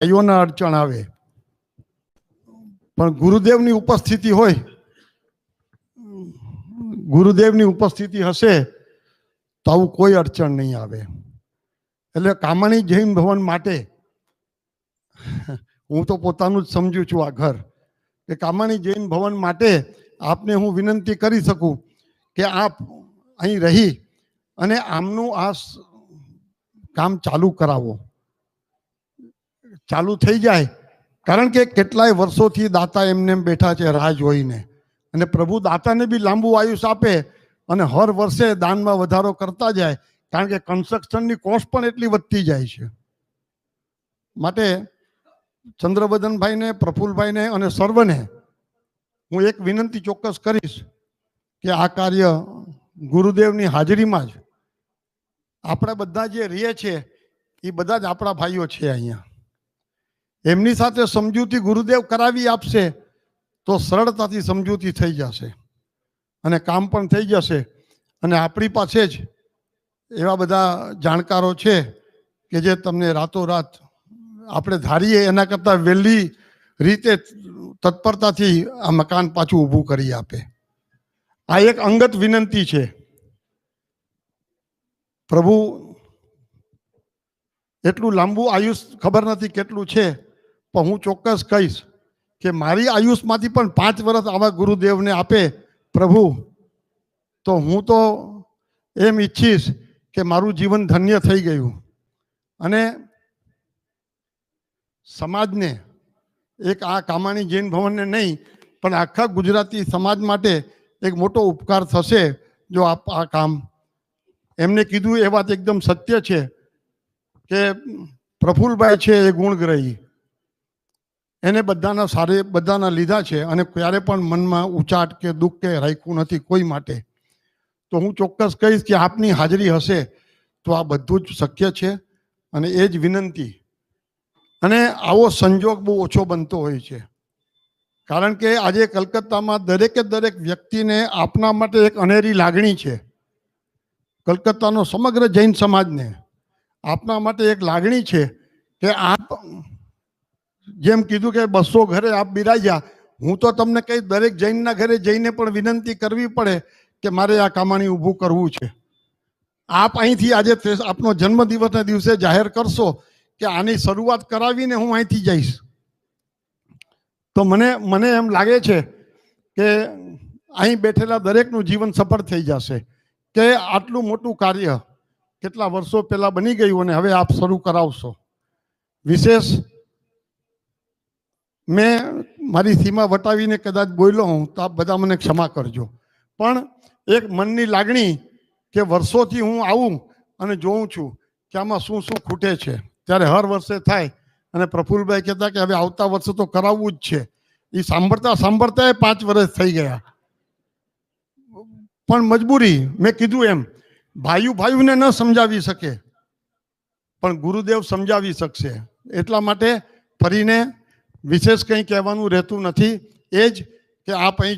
કયોના અડચણ આવે, પણ ગુરુદેવની ઉપસ્થિતિ હોય, ગુરુદેવની ઉપસ્થિતિ હશે તો આવું કોઈ અડચણ નહીં આવે. એટલે કામાણી જૈન ભવન માટે હું તો પોતાનું જ સમજુ છું આ ઘર, કે કામાણી જૈન ભવન માટે આપને હું વિનંતી કરી શકું કે આપ અહીં રહી અને આમનું આ કામ ચાલુ કરાવો. ચાલુ થઈ જાય, કારણ કે કેટલાય વર્ષોથી દાતા એમને બેઠા છે રાહ જોઈને, અને પ્રભુ દાતાને બી લાંબુ આયુષ આપે અને હર વર્ષે દાનમાં વધારો કરતા જાય, કારણ કે કન્સ્ટ્રક્શનની કોસ્ટ પણ એટલી વધતી જાય છે. માટે ચંદ્રવદનભાઈને, પ્રફુલભાઈને અને સર્વને હું એક વિનંતી ચોક્કસ કરીશ કે આ કાર્ય ગુરુદેવની હાજરીમાં જ આપણે બધા જે રહીએ છીએ એ બધા જ આપણા ભાઈઓ છે અહીંયા. એમની સાથે સમજૂતી ગુરુદેવ કરાવી આપશે તો સરળતાથી સમજૂતી થઈ જશે અને કામ પણ થઈ જશે. અને આપણી પાસે જ એવા બધા જાણકારો છે કે જે તમને રાતોરાત આપણે ધારીએ એના કરતાં વહેલી રીતે તત્પરતાથી આ મકાન પાછું ઊભું કરી આપે. આ એક અંગત વિનંતી છે. પ્રભુ એટલું લાંબુ આયુષ ખબર નથી કેટલું છે, પણ હું ચોક્કસ કહીશ કે મારી આયુષમાંથી પણ 5 વર્ષ આવા ગુરુદેવને આપે પ્રભુ, તો હું તો એમ ઈચ્છીશ કે મારું જીવન ધન્ય થઈ ગયું. અને સમાજને એક આ કામાણી જૈન ભવનને નહીં પણ આખા ગુજરાતી સમાજ માટે એક મોટો ઉપકાર થશે જો આ કામ એમને કીધું. એ વાત એકદમ સત્ય છે કે પ્રફુલભાઈ છે એ ગુણગ્રહી, એને બધાના લીધા છે અને ક્યારે પણ મનમાં ઉચાટ કે દુઃખ કે રાખ્યું નથી કોઈ માટે. તો હું ચોક્કસ કહીશ કે આપની હાજરી હશે તો આ બધું જ શક્ય છે. અને એ જ વિનંતી. અને આવો સંજોગ બહુ ઓછો બનતો હોય છે, કારણ કે આજે કલકત્તામાં દરેકે દરેક વ્યક્તિને આપના માટે એક અનેરી લાગણી છે. કલકત્તાનો સમગ્ર જૈન સમાજને આપના માટે એક લાગણી છે કે આપ જેમ કીધું કે 200 ઘરે આપ બિરાજ્યા, હું તો તમને કઈ દરેક જૈનના ઘરે જઈને પણ વિનંતી કરવી પડે કે મારે આ કામાણી ઊભું કરવું છે. આપ અહીંથી આજે આપનો જન્મદિવસના દિવસે જાહેર કરશો કે આની શરૂઆત કરાવીને હું અહીંથી જઈશ, તો મને એમ લાગે છે કે અહીં બેઠેલા દરેકનું જીવન સફળ થઈ જશે. કે આટલું મોટું કાર્ય કેટલા વર્ષો પહેલા બની ગયું અને હવે આપ શરૂ કરાવશો. વિશેષ મેં મારી સીમા વટાવીને કદાચ બોલ્યો હું તો આપ બધા મને ક્ષમા કરજો, પણ એક મનની લાગણી કે વર્ષોથી હું આવું અને જોઉં છું કે આમાં શું શું ખૂટે છે. ત્યારે હર વર્ષે થાય અને પ્રફુલભાઈ કહેતા કે હવે આવતા વર્ષે તો કરાવવું જ છે. એ સાંભળતા સાંભળતા 5 વર્ષ થઈ ગયા, પણ મજબૂરી. મેં કીધું એમ ભાઈઓને ન સમજાવી શકે પણ ગુરુદેવ સમજાવી શકશે. એટલા માટે ફરીને વિશેષ કંઈ કહેવાનું રહેતું નથી. એ જ કે આપ અહીં